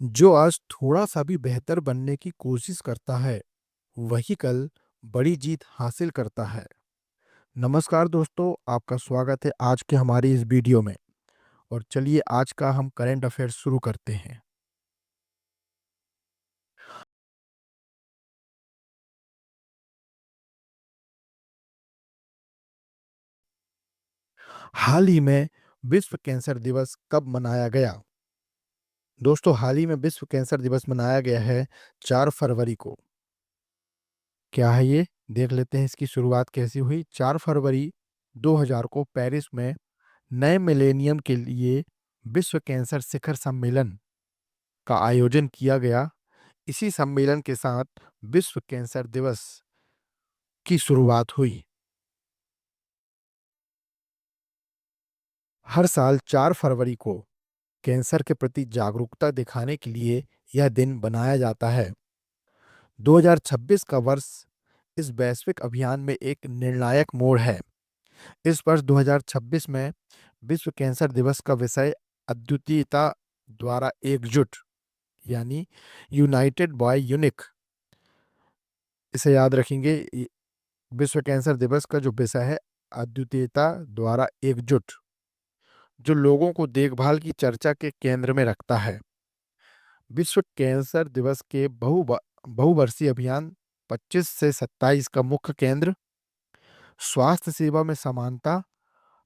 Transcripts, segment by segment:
जो आज थोड़ा-सा भी बेहतर बनने की कोशिश करता है, वही कल बड़ी जीत हासिल करता है। नमस्कार दोस्तों, आपका स्वागत है आज के हमारी इस वीडियो में और चलिए आज का हम करंट अफ़ेयर्स शुरू करते हैं। हाल ही में विश्व कैंसर दिवस कब मनाया गया? दोस्तों, हाल ही में विश्व कैंसर दिवस मनाया गया है 4 फरवरी को। क्या है ये? देख लेते हैं इसकी शुरुआत कैसी हुई। 4 फरवरी 2000 को पेरिस में नए मिलेनियम के लिए विश्व कैंसर शिखर सम्मेलन का आयोजन किया गया। इसी सम्मेलन के साथ विश्व कैंसर दिवस की शुरुआत हुई। हर साल 4 फरवरी को कैंसर के प्रति जागरूकता दिखाने के लिए यह दिन बनाया जाता है। 2026 का वर्ष इस वैश्विक अभियान में एक निर्णायक मोड़ है। इस वर्ष 2026 में विश्व कैंसर दिवस का विषय अद्वितीयता द्वारा एकजुट यानी यूनाइटेड बाय यूनिक। इसे याद रखेंगे। विश्व कैंसर दिवस का जो विषय है अद्वितीयता द्वारा एकजुट, जो लोगों को देखभाल की चर्चा के केंद्र में रखता है। विश्व कैंसर दिवस के बहुवर्षीय अभियान 25 से 27 का मुख्य केंद्र स्वास्थ्य सेवा में समानता,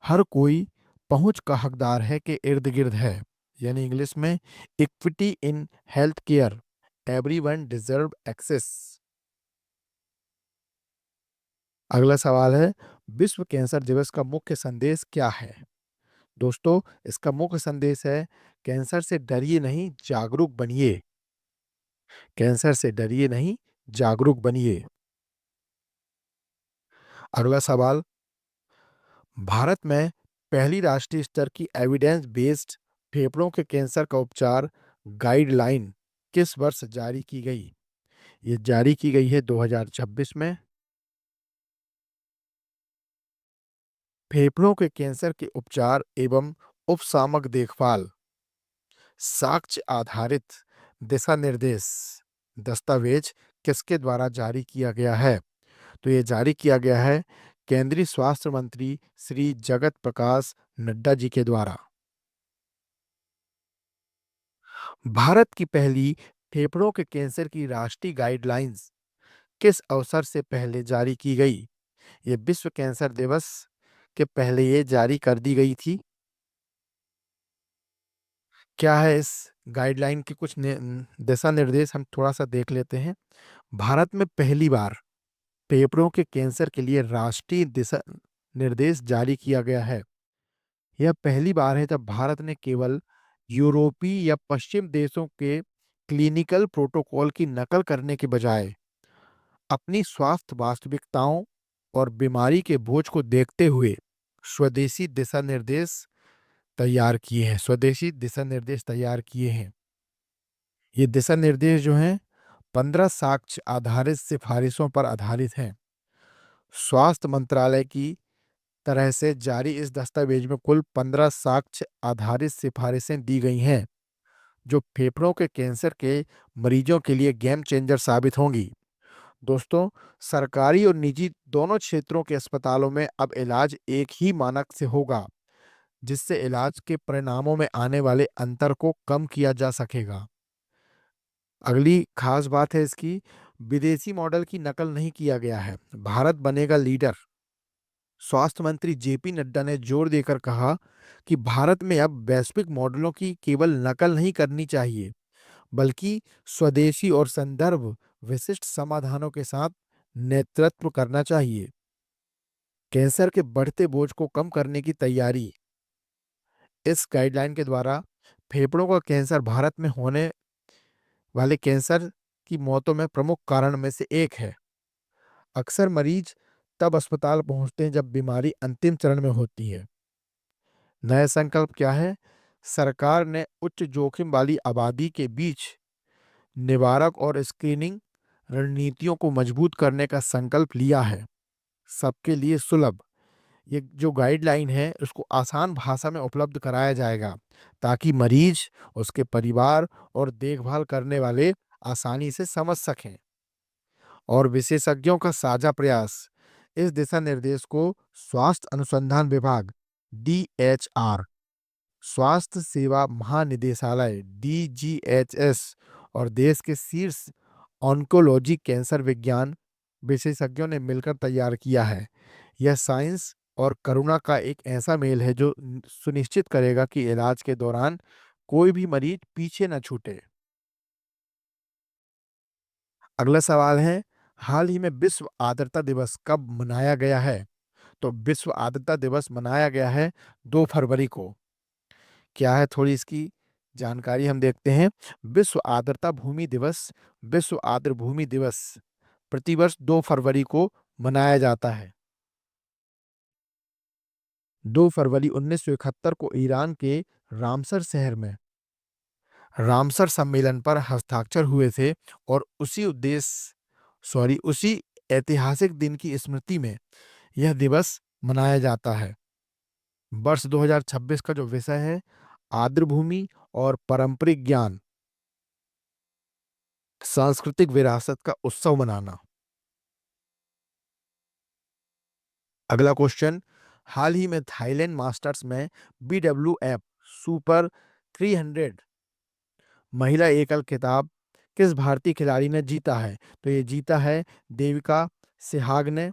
हर कोई पहुंच का हकदार है के इर्द गिर्द है। यानी इंग्लिश में equity in health care, everyone deserve access. अगला सवाल है, विश्व कैंसर दिवस का मुख्य संदेश क्या है? दोस्तों, इसका मुख्य संदेश है कैंसर से डरिए नहीं, जागरूक बनिए। कैंसर से डरिए नहीं, जागरूक बनिए। अगला सवाल, भारत में पहली राष्ट्रीय स्तर की एविडेंस बेस्ड फेफड़ों के कैंसर का उपचार गाइडलाइन किस वर्ष जारी की गई? ये जारी की गई है 2026 में। फेफड़ों के कैंसर के उपचार एवं उपशामक देखभाल साक्ष्य आधारित दिशा निर्देश दस्तावेज किसके द्वारा जारी किया गया है? तो ये जारी किया गया है केंद्रीय स्वास्थ्य मंत्री श्री जगत प्रकाश नड्डा जी के द्वारा। भारत की पहली फेफड़ों के कैंसर की राष्ट्रीय गाइडलाइंस किस अवसर से पहले जारी की गई? ये विश्व कैंसर दिवस के पहले ये जारी कर दी गई थी। क्या है इस गाइडलाइन के कुछ दिशा निर्देश हम थोड़ा सा देख लेते हैं। भारत में पहली बार फेफड़ों के कैंसर के लिए राष्ट्रीय दिशा निर्देश जारी किया गया है। यह पहली बार है जब भारत ने केवल यूरोपीय या पश्चिम देशों के क्लिनिकल प्रोटोकॉल की नकल करने के बजाय अपनी स्वास्थ्य वास्तविकताओं और बीमारी के बोझ को देखते हुए स्वदेशी दिशा निर्देश तैयार किए हैं। ये दिशा निर्देश जो हैं 15 साक्ष्य आधारित सिफारिशों पर आधारित हैं। स्वास्थ्य मंत्रालय की तरह से जारी इस दस्तावेज में कुल 15 साक्ष्य आधारित सिफारिशें दी गई हैं, जो फेफड़ों के कैंसर के मरीजों के लिए गेम चेंजर साबित होंगी। दोस्तों, सरकारी और निजी दोनों क्षेत्रों के अस्पतालों में अब इलाज एक ही मानक से होगा, जिससे इलाज के परिणामों में आने वाले अंतर को कम किया जा सकेगा। अगली खास बात है इसकी, विदेशी मॉडल की नकल नहीं किया गया है। भारत बनेगा लीडर। स्वास्थ्य मंत्री जेपी नड्डा ने जोर देकर कहा कि भारत में अब वैश्विक मॉडलों की केवल नकल नहीं करनी चाहिए, बल्कि स्वदेशी और संदर्भ विशिष्ट समाधानों के साथ नेतृत्व करना चाहिए। कैंसर के बढ़ते बोझ को कम करने की तैयारी, इस गाइडलाइन के द्वारा फेफड़ों का कैंसर भारत में होने वाले कैंसर की मौतों में प्रमुख कारण में से एक है। अक्सर मरीज तब अस्पताल पहुंचते हैं जब बीमारी अंतिम चरण में होती है। नया संकल्प क्या है? सरकार ने उच्च जोखिम वाली आबादी के बीच निवारक और स्क्रीनिंग रणनीतियों को मजबूत करने का संकल्प लिया है। सबके लिए सुलभ ये जो गाइडलाइन है उसको आसान भाषा में उपलब्ध कराया जाएगा, ताकि मरीज, उसके परिवार और देखभाल करने वाले आसानी से समझ सकें। और विशेषज्ञों का साझा प्रयास, इस दिशा निर्देश को स्वास्थ्य अनुसंधान विभाग DHR, स्वास्थ्य सेवा महानिदेशालय DGHS और देश के शीर्ष ऑन्कोलॉजी कैंसर विज्ञान विशेषज्ञों ने मिलकर तैयार किया है। यह साइंस और करुणा का एक ऐसा मेल है जो सुनिश्चित करेगा कि इलाज के दौरान कोई भी मरीज पीछे न छूटे। अगला सवाल है, हाल ही में विश्व आर्द्रता दिवस कब मनाया गया है? तो विश्व आर्द्रता दिवस मनाया गया है 2 फरवरी को। क्या है थोड़ी इसकी जानकारी हम देखते हैं। विश्व आर्द्रता भूमि दिवस, विश्व आर्द्र भूमि दिवस प्रतिवर्ष 2 फरवरी को मनाया जाता है। 2 फरवरी 1971 को ईरान के रामसर शहर में रामसर सम्मेलन पर हस्ताक्षर हुए थे और उसी ऐतिहासिक दिन की स्मृति में यह दिवस मनाया जाता है। वर्ष 2026 का जो विषय है, आर्द्र भूमि और पारंपरिक ज्ञान, सांस्कृतिक विरासत का उत्सव मनाना। अगला क्वेश्चन, हाल ही में थाईलैंड मास्टर्स में BWF सुपर 300 महिला एकल खिताब किस भारतीय खिलाड़ी ने जीता है? तो ये जीता है देविका सेहवाग ने।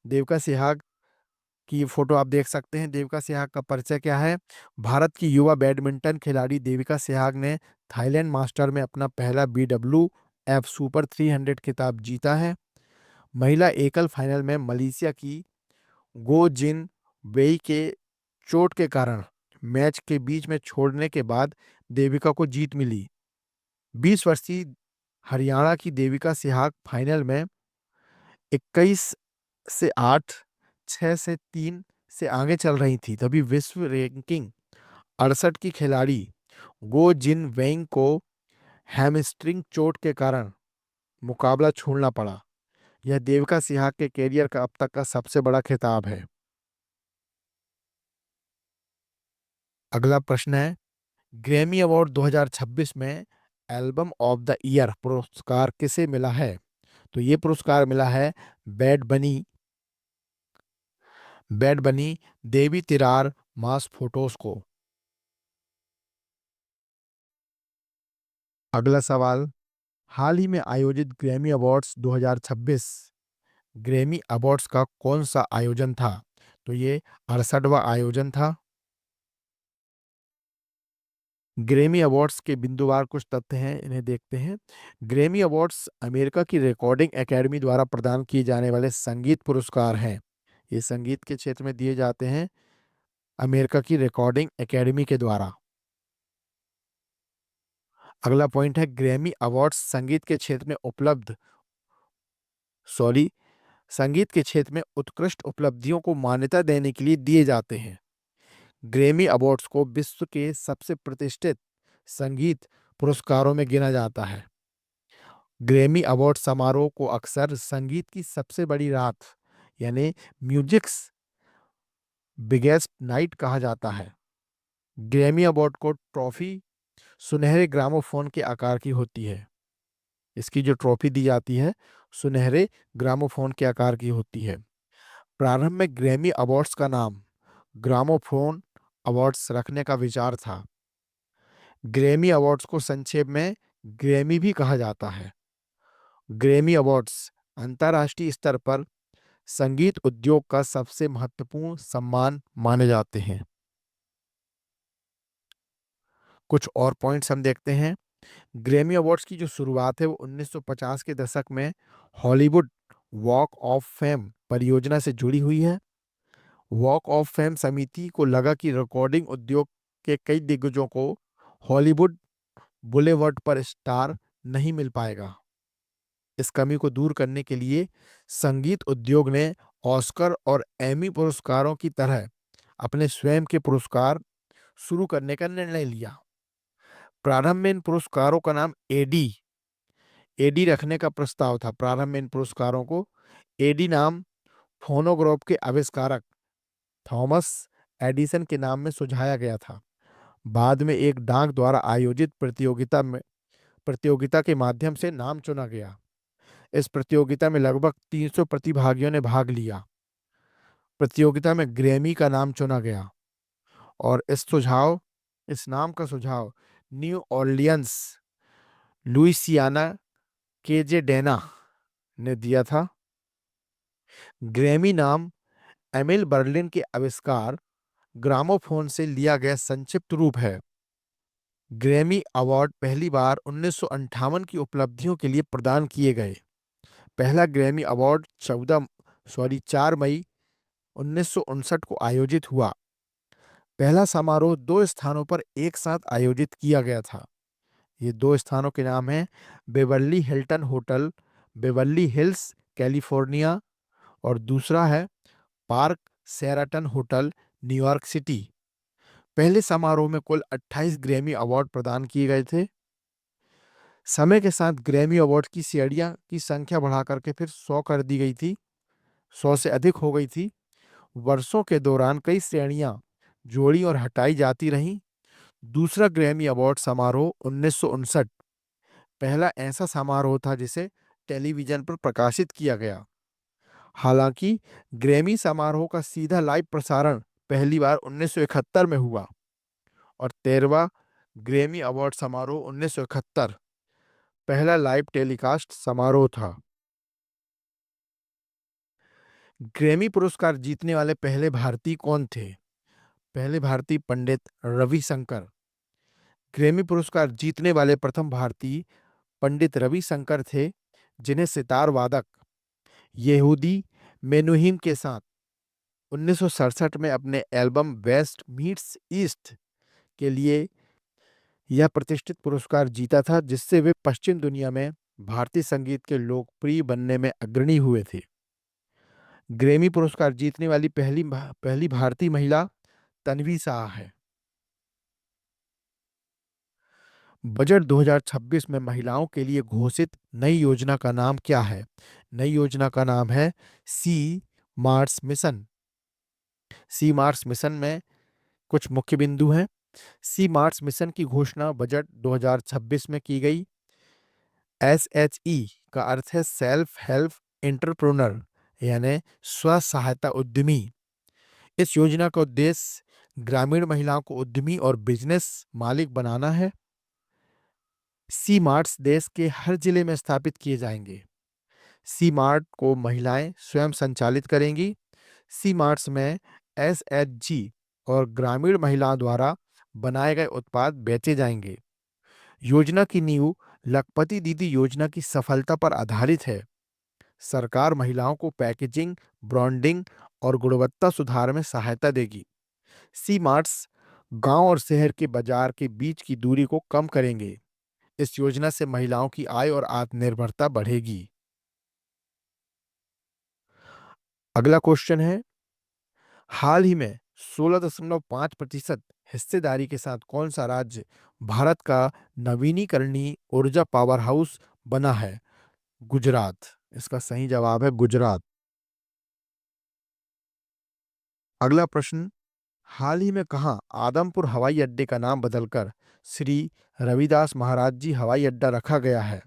देविका सेहवाग की फोटो आप देख सकते हैं। देविका सेहवाग का परिचय क्या है? भारत की युवा बैडमिंटन खिलाड़ी देविका सेहवाग ने थाईलैंड मास्टर में अपना पहला BWF सुपर 300 खिताब जीता है। महिला एकल फाइनल में मलेशिया की गो जिन वेई के चोट के कारण मैच के बीच में छोड़ने के बाद देविका को जीत मिली। 20 वर्षीय हरियाणा की देविका सेहवाग फाइनल में 21 से 8, 6 से 3 से आगे चल रही थी। तभी विश्व रैंकिंग 68 की खिलाड़ी गो जिन वेंग को हैमस्ट्रिंग चोट के कारण मुकाबला छोड़ना पड़ा। यह देविका सेहवाग के कैरियर का अब तक का सबसे बड़ा खिताब है। अगला प्रश्न है, ग्रैमी अवार्ड 2026 में एल्बम ऑफ द ईयर पुरस्कार किसे मिला है? तो ये पुरस्कार मिला है बैड बनी देवी तिरार मास फोटोस को। अगला सवाल, हाल ही में आयोजित ग्रैमी अवार्ड्स 2026 ग्रैमी अवार्ड्स का कौन सा आयोजन था? तो ये 68वां आयोजन था। ग्रैमी अवार्ड्स के बिंदुवार कुछ तथ्य हैं, इन्हें देखते हैं। ग्रैमी अवार्ड्स अमेरिका की रिकॉर्डिंग एकेडमी द्वारा प्रदान किए जाने वाले संगीत पुरस्कार हैं। ये संगीत के क्षेत्र में दिए जाते हैं अमेरिका की रिकॉर्डिंग एकेडमी के द्वारा। अगला पॉइंट है, ग्रैमी अवार्ड्स संगीत के क्षेत्र में उत्कृष्ट उपलब्धियों को मान्यता देने के लिए दिए जाते हैं। ग्रैमी अवार्ड्स को विश्व के सबसे प्रतिष्ठित संगीत पुरस्कारों में गिना जाता है। ग्रैमी अवार्ड समारोह को अक्सर संगीत की सबसे बड़ी रात यानी म्यूजिक्स बिगेस्ट नाइट कहा जाता है। ग्रैमी अवार्ड को ट्रॉफी सुनहरे ग्रामोफोन के आकार की होती है। इसकी जो ट्रॉफी दी जाती है सुनहरे ग्रामोफोन के आकार की होती है। प्रारंभ में ग्रैमी अवार्ड्स का नाम ग्रामोफोन अवार्ड्स रखने का विचार था। ग्रैमी अवार्ड्स को संक्षेप में ग्रैमी भी कहा जाता है। ग्रैमी अवार्ड्स अंतर्राष्ट्रीय स्तर पर संगीत उद्योग का सबसे महत्वपूर्ण सम्मान माने जाते हैं। कुछ और पॉइंट्स हम देखते हैं। ग्रैमी अवार्ड्स की जो शुरुआत है वो 1950 के दशक में हॉलीवुड वॉक ऑफ फेम परियोजना से जुड़ी हुई है। वॉक ऑफ फेम समिति को लगा कि रिकॉर्डिंग उद्योग के कई दिग्गजों को हॉलीवुड बुलेवर्ड पर स्टार नहीं मिल पाएगा। इस कमी को दूर करने के लिए संगीत उद्योग ने ऑस्कर और एमी पुरस्कारों की तरह अपने स्वयं के पुरस्कार शुरू करने का निर्णय लिया। प्रारंभ में इन पुरस्कारों का नाम एडी एडी रखने का प्रस्ताव था। प्रारंभ में इन पुरस्कारों को एडी नाम फोनोग्राफ के आविष्कारक थॉमस एडिसन के नाम में सुझाया गया था। बाद में एक डाक द्वारा आयोजित प्रतियोगिता के माध्यम से नाम चुना गया। इस प्रतियोगिता में लगभग 300 प्रतिभागियों ने भाग लिया। प्रतियोगिता में ग्रैमी का नाम चुना गया और इस नाम का सुझाव न्यू ऑर्लियंस, लुइसियाना के जे डेना ने दिया था। ग्रैमी नाम एमिल बर्लिन के आविष्कार ग्रामोफोन से लिया गया संक्षिप्त रूप है। ग्रैमी अवार्ड पहली बार 1958 की उपलब्धियों के लिए प्रदान किए गए। पहला ग्रैमी अवार्ड 4 मई 1959 को आयोजित हुआ। पहला समारोह दो स्थानों पर एक साथ आयोजित किया गया था। ये दो स्थानों के नाम हैं Beverly Hilton hotel, Beverly hills, California, और दूसरा है park Sheraton hotel, New York city. पहले समारोह में कुल 28 ग्रैमी अवार्ड प्रदान किए गए थे। समय के साथ ग्रैमी अवार्ड की श्रेणियां की संख्या बढ़ा करके फिर 100 कर दी गई थी, 100 से अधिक हो गई थी। वर्षों के दौरान कई श्रेणियां जोड़ी और हटाई जाती रहीं। दूसरा ग्रैमी अवार्ड समारोह 1959 पहला ऐसा समारोह था जिसे टेलीविजन पर प्रकाशित किया गया। हालांकि ग्रैमी समारोह का सीधा लाइव प्रसारण पहली बार 1971 में हुआ और 13वां ग्रैमी अवार्ड समारोह 1971 पहला लाइव टेलीकास्ट समारोह था। ग्रैमी पुरस्कार जीतने वाले पहले भारतीय कौन थे? पहले भारतीय पंडित रविशंकर। ग्रैमी पुरस्कार जीतने वाले प्रथम भारतीय पंडित रविशंकर थे, जिन्हें सितार वादक यहूदी मेनुहिम के साथ 1967 में अपने एल्बम वेस्ट मीट्स ईस्ट के लिए यह प्रतिष्ठित पुरस्कार जीता था, जिससे वे पश्चिम दुनिया में भारतीय संगीत के लोकप्रिय बनने में अग्रणी हुए थे। ग्रैमी पुरस्कार जीतने वाली पहली भारतीय महिला तन्वी शाह है। बजट 2026 में महिलाओं के लिए घोषित नई योजना का नाम क्या है? नई योजना का नाम है सी मार्स मिशन। सी मार्स मिशन में कुछ मुख्य बिंदु हैं। सी मार्स मिशन की घोषणा बजट 2026 में की गई। SHE का अर्थ है सेल्फ हेल्प एंटरप्रेन्योर, यानी स्व सहायता उद्यमी। इस योजना का उद्देश्य ग्रामीण महिलाओं को उद्यमी और बिजनेस मालिक बनाना है। सी मार्ट्स देश के हर जिले में स्थापित किए जाएंगे। सी मार्ट को महिलाएं स्वयं संचालित करेंगी। सी मार्ट्स में SHG और ग्रामीण महिलाओं द्वारा बनाए गए उत्पाद बेचे जाएंगे। योजना की नींव लखपति दीदी योजना की सफलता पर आधारित है। सरकार महिलाओं को पैकेजिंग, ब्रांडिंग और गुणवत्ता सुधार में सहायता देगी। सी मार्ट्स गांव और शहर के बाजार के बीच की दूरी को कम करेंगे। इस योजना से महिलाओं की आय और आत्मनिर्भरता बढ़ेगी। अगला क्वेश्चन है, हाल ही में 16.5% हिस्सेदारी के साथ कौन सा राज्य भारत का नवीनीकरणीय ऊर्जा पावर हाउस बना है? गुजरात। इसका सही जवाब है गुजरात। अगला प्रश्न, हाल ही में कहाँ आदमपुर हवाई अड्डे का नाम बदलकर श्री रविदास महाराज जी हवाई अड्डा रखा गया है?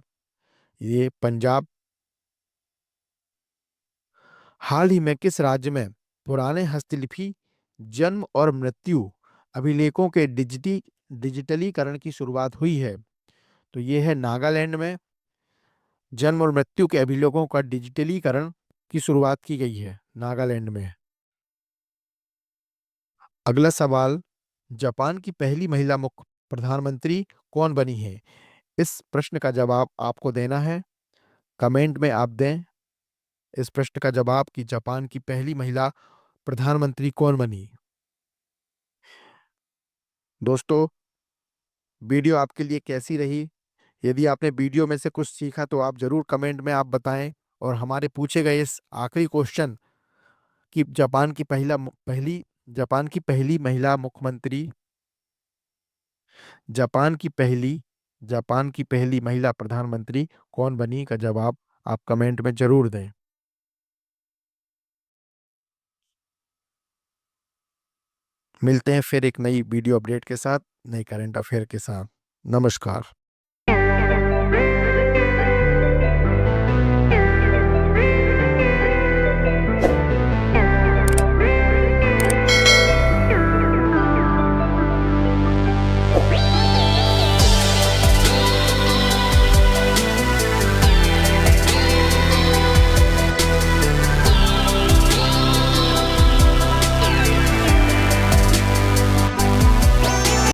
ये पंजाब। हाल ही में किस राज्य में पुराने हस्तलिपि जन्म और मृत्यु अभिलेखों के डिजिटलीकरण की शुरुआत हुई है? तो ये है नागालैंड में जन्म और मृत्यु के अभिलेखों का डिजिटलीकरण की शुरुआत की गई है, नागालैंड में। अगला सवाल, जापान की पहली महिला मुख्य प्रधानमंत्री कौन बनी है? इस प्रश्न का जवाब आपको देना है। कमेंट में आप दें इस प्रश्न का जवाब कि जापान की पहली महिला प्रधानमंत्री कौन बनी। दोस्तों, वीडियो आपके लिए कैसी रही? यदि आपने वीडियो में से कुछ सीखा तो आप जरूर कमेंट में आप बताएं, और हमारे पूछे गए इस आखिरी क्वेश्चन कि जापान की पहली महिला मुख्यमंत्री, जापान की पहली जापान की पहली महिला प्रधानमंत्री कौन बनी का जवाब आप कमेंट में जरूर दें। मिलते हैं फिर एक नई वीडियो अपडेट के साथ, नई करंट अफेयर के साथ। नमस्कार।